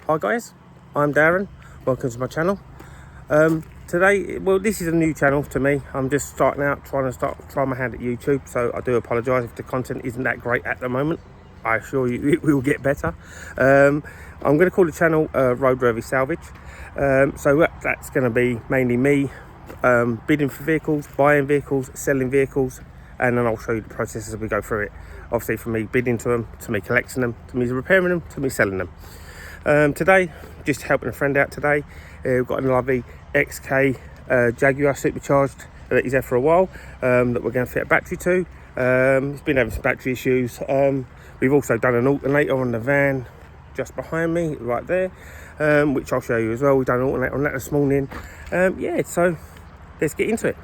Hi guys, I'm Darren. Welcome to my channel. Today, well, this is a new channel to me. I'm just starting out, trying my hand at YouTube, so I do apologise if the content isn't that great at the moment. I assure you it will get better. I'm going to call the channel Road Worthy Salvage. So that's going to be mainly me bidding for vehicles, buying vehicles, selling vehicles, and then I'll show you the process as we go through it. Obviously, from me bidding to them, to me collecting them, to me repairing them, to me selling them. Today, just helping a friend out today. We've got a lovely XK Jaguar supercharged that he's had for a while, that we're going to fit a battery to. It's been having some battery issues. We've also done an alternator on the van just behind me, right there, which I'll show you as well. We've done an alternator on that this morning. Yeah, so let's get into it.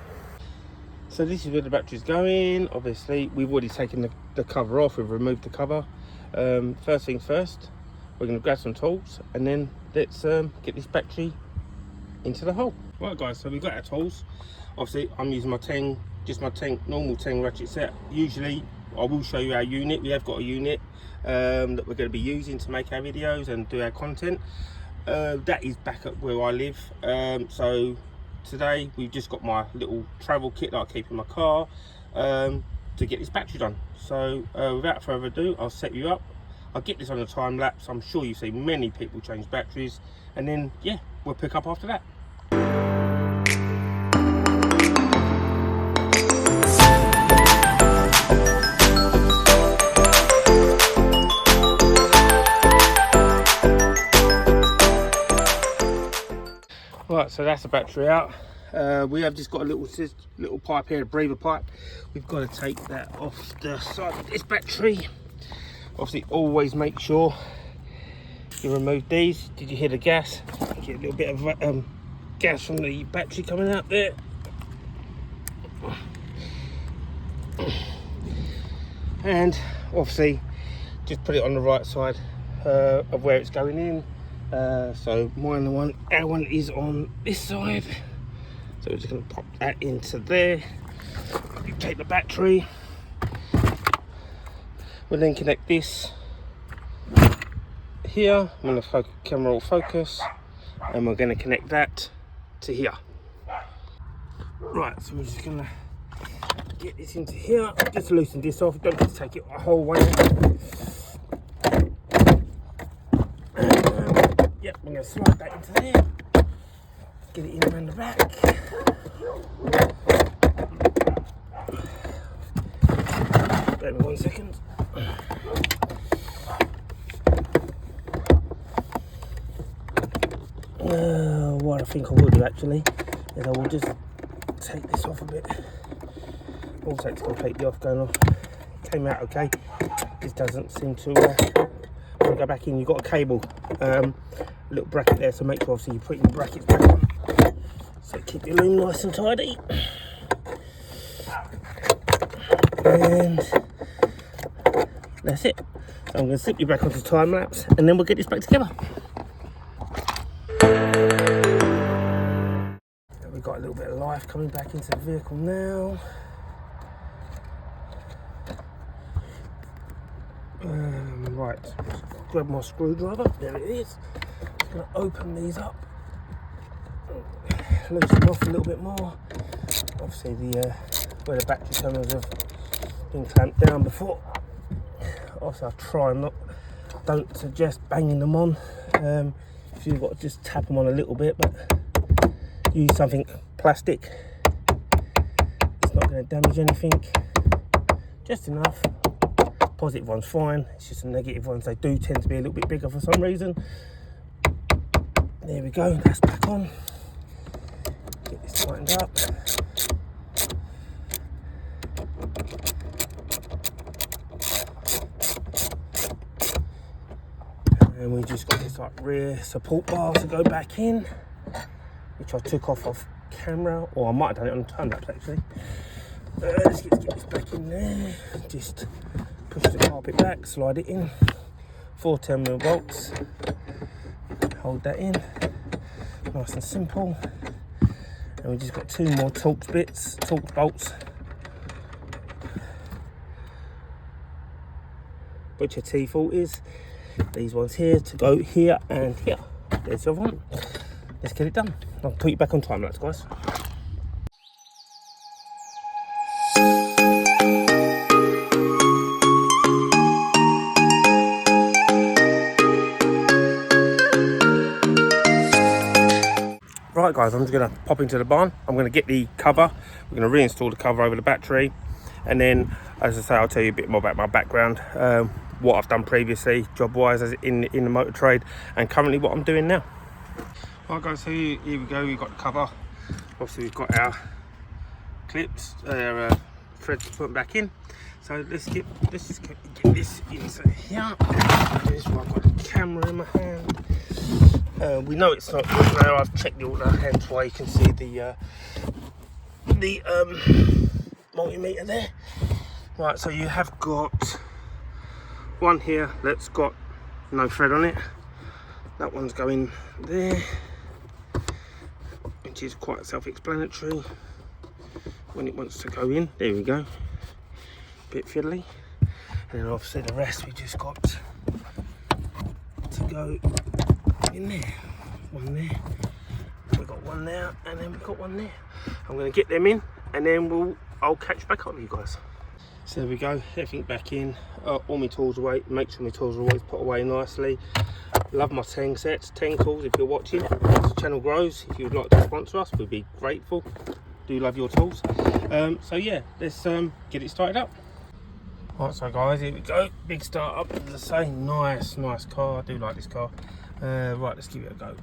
So this is where the battery's going. Obviously, we've already taken the cover off. We've removed the cover. First things first, we're going to grab some tools and then let's get this battery into the hole. Right guys, so we've got our tools. Obviously I'm using my normal 10 ratchet set. Usually I will show you our unit. We have got a unit that we're going to be using to make our videos and do our content. That is back at where I live. So today we've just got my little travel kit that I keep in my car to get this battery done. So without further ado, I'll set you up. I'll get this on a time lapse. I'm sure you see many people change batteries, and then yeah, we'll pick up after that. Right, so that's the battery out. We have just got a little pipe here, a breather pipe. We've got to take that off the side of this battery. Obviously, always make sure you remove these. Did you hear the gas? Get a little bit of gas from the battery coming out there. And obviously, just put it on the right side of where it's going in. So our one is on this side. So we're just going to pop that into there. You take the battery. We'll then connect this here. I'm going to camera will focus, and we're going to connect that to here. Right, so we're just going to get this into here. Just loosen this off. Don't just take it the whole way. Yep, I'm going to slide that into there. Get it in around the back. Bear with me 1 second. What I think I will do actually is I will just take this off a bit. All takes completely off, going off. Came out okay. This doesn't seem to go back in. You've got a cable, a little bracket there, so make sure obviously you put your brackets back on. So keep your loom nice and tidy. And that's it. So I'm going to slip you back onto time lapse, and then we'll get this back together. We've got a little bit of life coming back into the vehicle now. Right, grab my screwdriver. There it is. I'm going to open these up, loosen them off a little bit more. Obviously, where the battery terminals have been clamped down before. Also, don't suggest banging them on. If you've got to just tap them on a little bit, but use something plastic. It's not going to damage anything. Just enough. Positive one's fine. It's just the negative ones, they do tend to be a little bit bigger for some reason. There we go. That's back on. Get this tightened up. And we just got this like rear support bar to go back in, which I took off camera, or I might have done it on time lapse actually. Let's get this back in there. Just push the carpet back, slide it in. 4 10mm bolts. Hold that in. Nice and simple. And we just got 2 more Torx bolts. Which are T40s. these ones here to go here and here. There's the one. Let's get it done. I'll put you back on time lapse, guys. Right guys, I'm just going to pop into the barn. I'm going to get the cover. We're going to reinstall the cover over the battery, and then, as I say, I'll tell you a bit more about my background, what I've done previously job wise as in the motor trade, and currently what I'm doing now. Right guys, so here we go. We've got the cover. Obviously we've got our clips, threads to put back in. So let's just get this into here. This is where I've got the camera in my hand. We know it's not good now. I've checked the auto, hence why you can see the multimeter there. Right, so you have got one here that's got no thread on it. That one's going there, which is quite self-explanatory when it wants to go in. There we go. Bit fiddly. And then obviously the rest we just got to go in there. One there, we've got one there, and then we've got one there. I'm going to get them in, and then I'll catch back up with you guys. So there we go, everything back in, all my tools away. Make sure my tools are always put away nicely. Love my Tang sets, Tang tools. If you're watching, as the channel grows, if you would like to sponsor us, we'd be grateful. Do love your tools. So yeah, let's get it started up. Right, so guys, here we go. Big start up, as I say. Nice car. I do like this car. Right, let's give it a go.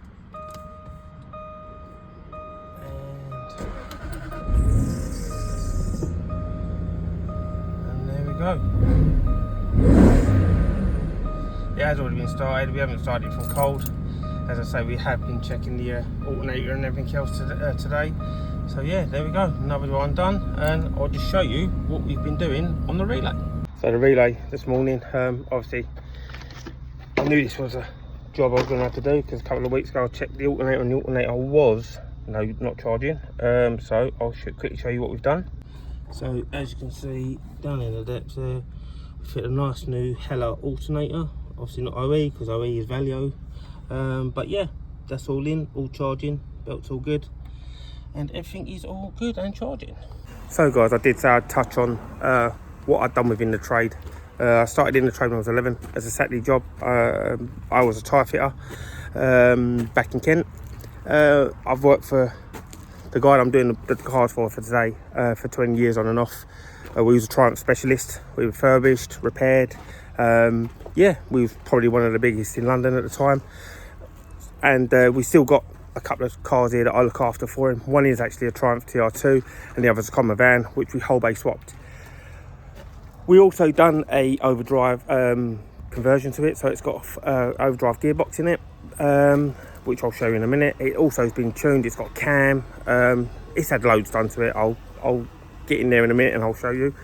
And there we go. It has already been started. We haven't started it from cold. As I say, we have been checking the alternator and everything else today. So yeah, there we go. Another one done, and I'll just show you what we've been doing on the relay. So the relay this morning, obviously, I knew this was a job I was going to have to do because a couple of weeks ago I checked the alternator and the alternator was not charging. So I'll quickly show you what we've done. So as you can see down in the depths there, we fit a nice new Hella alternator. Obviously not OE because OE is Valio, but yeah, that's all in, all charging, belt's all good, and everything is all good and charging. So guys, I did say I'd touch on what I'd done within the trade. I started in the trade when I was 11 as a Saturday job. I was a tyre fitter back in Kent. I've worked for the guy I'm doing the cars for today for 20 years on and off. We was a Triumph specialist. We refurbished, repaired. Yeah, we was probably one of the biggest in London at the time. And we still got a couple of cars here that I look after for him. One is actually a Triumph TR2 and the other's a common van, which we whole bay swapped. We also done a overdrive conversion to it, so it's got overdrive gearbox in it, which I'll show you in a minute. It also has been tuned. It's got cam. It's had loads done to it. I'll get in there in a minute and I'll show you.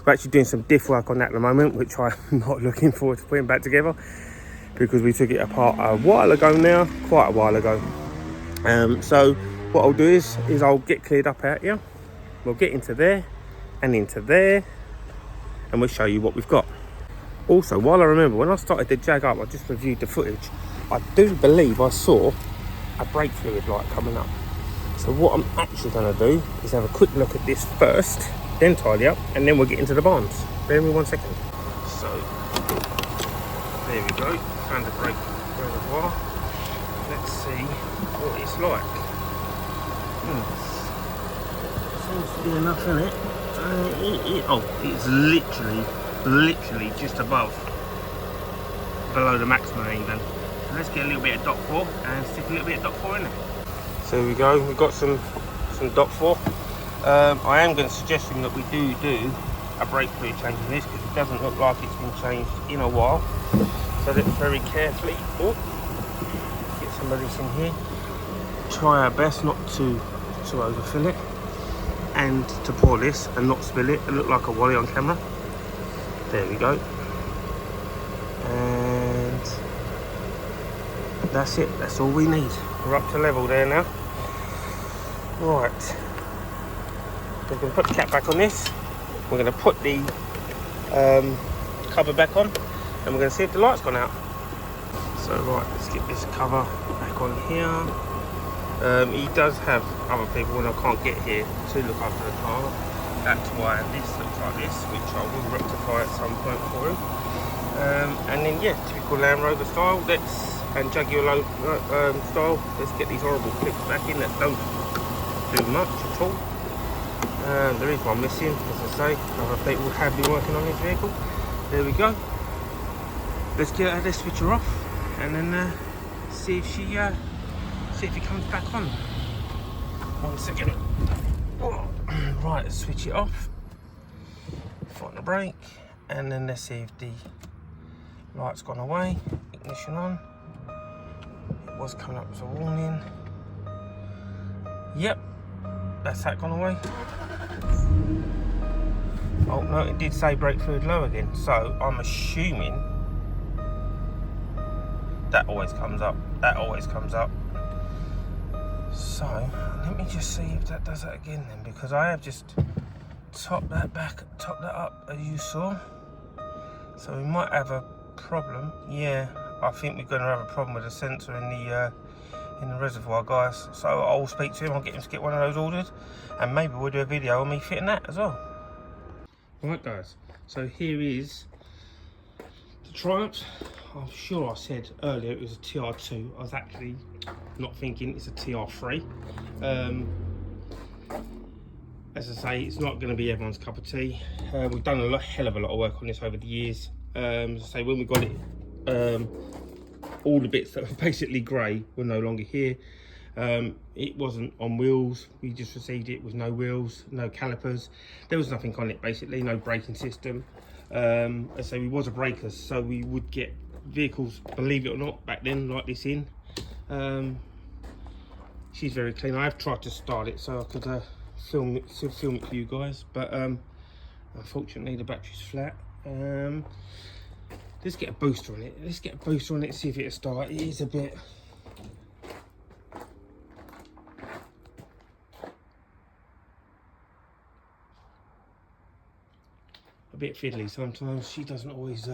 We're actually doing some diff work on that at the moment, which I'm not looking forward to putting back together because we took it apart a while ago now, quite a while ago. So what I'll do is I'll get cleared up out here. We'll get into there and into there, and we'll show you what we've got. Also, while I remember, when I started to jag up, I just reviewed the footage. I do believe I saw a brake fluid light coming up. So what I'm actually going to do is have a quick look at this first, then tidy up, and then we'll get into the barns. Bear with me 1 second. So, there we go. Found the brake reservoir. Let's see what it's like. Seems to be enough in it. It's literally just below the maximum even. So let's get a little bit of dot 4 and stick a little bit of dot 4 in there. So here we go, we've got some dot 4. I am going to suggest that we do a brake fluid change in this because it doesn't look like it's been changed in a while. So let's very carefully get some of this in here. Try our best not to overfill it, and to pour this and not spill it and look like a wally on camera. There we go. And that's it, that's all we need. We're up to level there now. Right, we're going to put the cap back on this. We're going to put the cover back on, and we're going to see if the light's gone out. So right, let's get this cover back on here. He does have other people when I can't get here to look after the car. That's why this looks like this, which I will rectify at some point for him. And then yeah, typical Land Rover style, and Jaguar style, let's get these horrible clips back in that don't do much at all. There is one missing, as I say. Other people have been working on this vehicle. There we go. Let's get her, let's switch her off, and then see if he comes back on. 1 second. Oh, right, let's switch it off. Find the brake, and then let's see if the light's gone away. Ignition on. It was coming up as a warning. Yep, that's that gone away. Oh no, it did say brake fluid low again, so I'm assuming that always comes up. That always comes up. So let me just see if that does that again then, because I have just topped that up as you saw. So we might have a problem. Yeah, I think we're going to have a problem with the sensor in the reservoir, guys. So I'll speak to him. I'll get him to get one of those ordered, and maybe we'll do a video on me fitting that as well. Right, guys. So here is the Triumph. I'm sure I said earlier it was a TR2. I was actually not thinking it's a TR3. As I say, it's not going to be everyone's cup of tea. We've done a hell of a lot of work on this over the years. As I say, when we got it, all the bits that were basically grey were no longer here. It wasn't on wheels. We just received it with no wheels, no calipers. There was nothing on it, basically, no braking system. As I say, we was a breaker, so we would get vehicles, believe it or not, back then like this in. She's very clean. I have tried to start it so I could film it for you guys, but unfortunately the battery's flat. Let's get a booster on it. Let's get a booster on it, see if it'll start. It is a bit fiddly sometimes. She doesn't always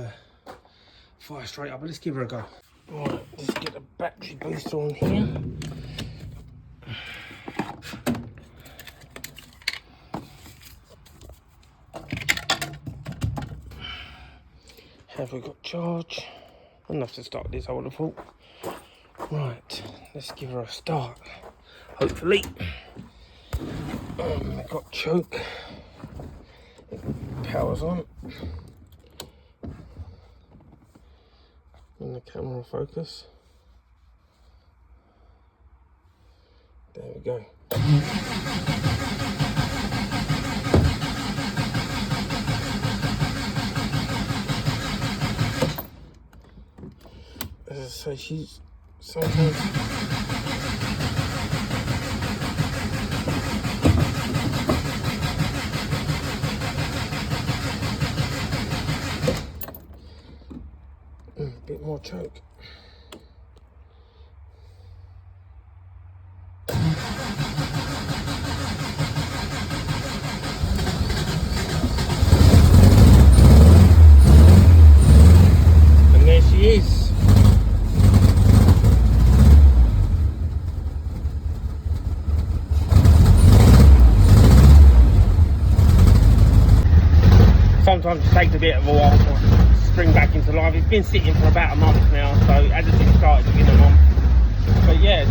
fire straight up, but let's give her a go. Right, let's get a battery booster on here. Have we got charge? Enough to start this, I would have thought. Right, let's give her a start. Hopefully. We've got choke. Power's on. And the camera will focus. There we go. As I say, she's sometimes a bit more choke. And there she is. Sometimes it takes a bit of a while to spring back into life. It's been sitting for about a month now, so it hasn't really started within a month. But yeah,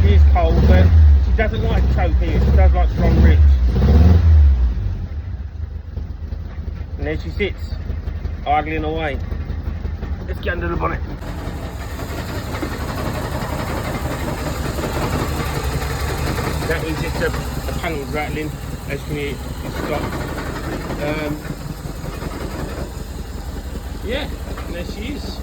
she is cold, but she doesn't like choke here. She does like strong rich. And there she sits, idling away. Let's get under the bonnet. That means it's the panel's rattling, as you can hear it stopped. Yeah, and there she is.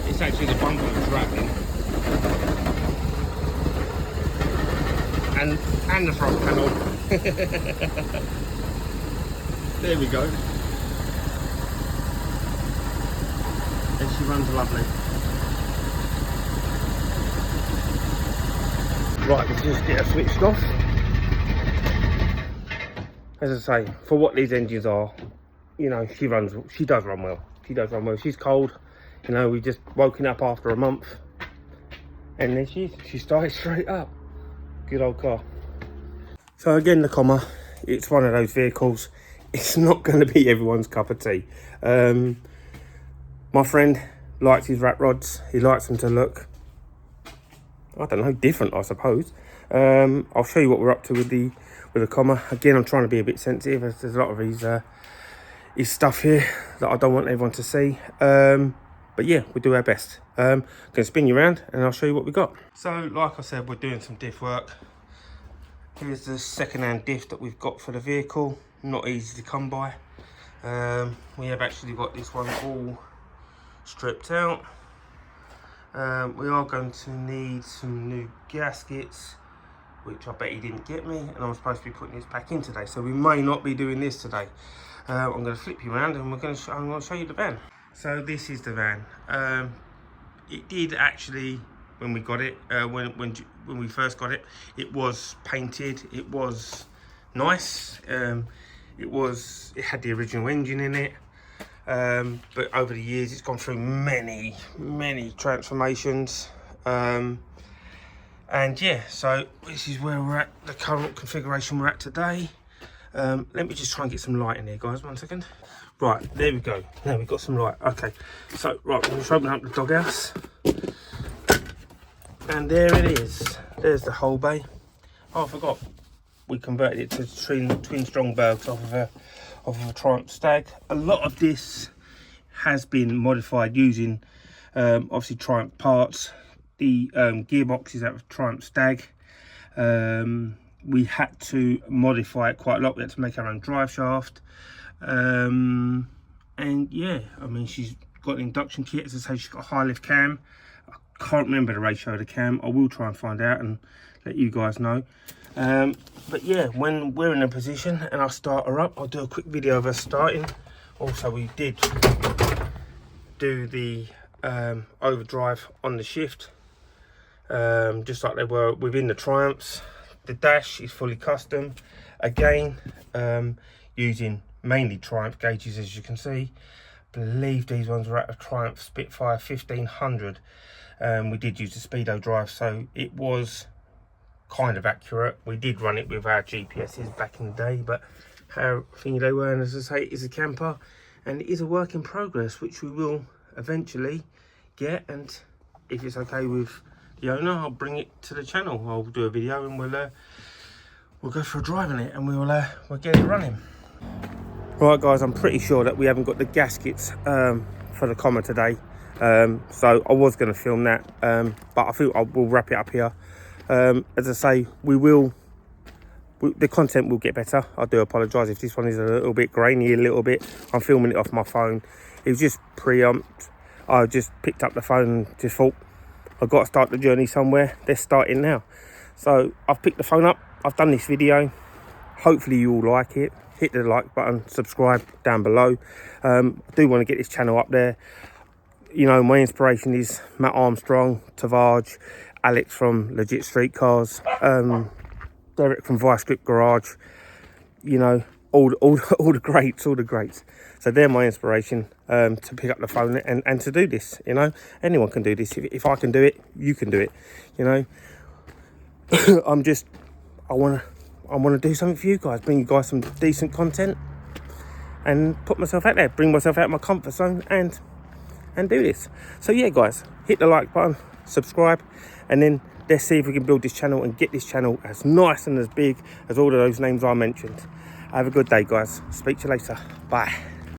It's actually the bumper that's rattling. And the front panel. There we go. And she runs lovely. Right, let's just get her switched off. As I say, for what these engines are, you know, she does run well. She does run well. She's cold. You know, we just woken up after a month, and then she started straight up. Good old car. So again, the Comma, it's one of those vehicles. It's not going to be everyone's cup of tea. My friend likes his rat rods. He likes them to look, I don't know, different, I suppose. I'll show you what we're up to with the Comma. Again, I'm trying to be a bit sensitive. There's a lot of his stuff here that I don't want everyone to see. But yeah, we'll do our best. Gonna spin you around and I'll show you what we got. So, like I said, we're doing some diff work. Here's the second-hand diff that we've got for the vehicle. Not easy to come by. We have actually got this one all stripped out. We are going to need some new gaskets, which I bet he didn't get me, and I'm supposed to be putting this back in today, so we may not be doing this today. I'm going to flip you around and I'm going to show you the van. So this is the van. It did actually, when we got it, when we first got it, it was painted. It was nice. It had the original engine in it. But over the years, it's gone through many transformations. And yeah, so this is where we're at, the current configuration we're at today. Let me just try and get some light in here, guys. 1 second. Right, there we go. Now we've got some light. Okay, so right, we'll just open up the doghouse. And there it is. There's the whole bay. Oh, I forgot. We converted it to twin Strongbergs off of a Triumph Stag. A lot of this has been modified using obviously Triumph parts. The gearbox is out of Triumph Stag. We had to modify it quite a lot. We had to make our own drive shaft. And yeah, I mean, she's got an induction kit. As I say, she's got a high lift cam. I can't remember the ratio of the cam. I will try and find out and let you guys know. But yeah, when we're in a position and I start her up, I'll do a quick video of her starting. Also, we did do the overdrive on the shift, just like they were within the Triumphs. The dash is fully custom, again, using mainly Triumph gauges, as you can see. I believe these ones were at a Triumph Spitfire 1500. We did use the Speedo drive, so it was kind of accurate. We did run it with our GPSs back in the day, but how thingy they were, and as I say, it is a camper and it is a work in progress, which we will eventually get. And if it's okay with the owner, I'll bring it to the channel. I'll do a video and we'll go for a drive in it and we'll get it running. Right, guys, I'm pretty sure that we haven't got the gaskets for the Comma today. So I was going to film that, but I think we'll wrap it up here. As I say, the content will get better. I do apologise if this one is a little bit grainy, a little bit. I'm filming it off my phone. It was just preempted. I just picked up the phone and just thought, I've got to start the journey somewhere. Let's start it now. So I've picked the phone up. I've done this video. Hopefully you all like it. Hit the like button, subscribe down below. I do want to get this channel up there. You know, my inspiration is Matt Armstrong, SALVAGE, Alex from Legit Street Cars, Derek from Vice Grip Garage. You know, all the greats. So they're my inspiration to pick up the phone and to do this. You know, anyone can do this. If I can do it, you can do it. You know, I want to do something for you guys, bring you guys some decent content, and put myself out there, bring myself out of my comfort zone, and do this. So yeah, guys, hit the like button, subscribe, and then let's see if we can build this channel and get this channel as nice and as big as all of those names I mentioned. Have a good day, guys. Speak to you later. Bye.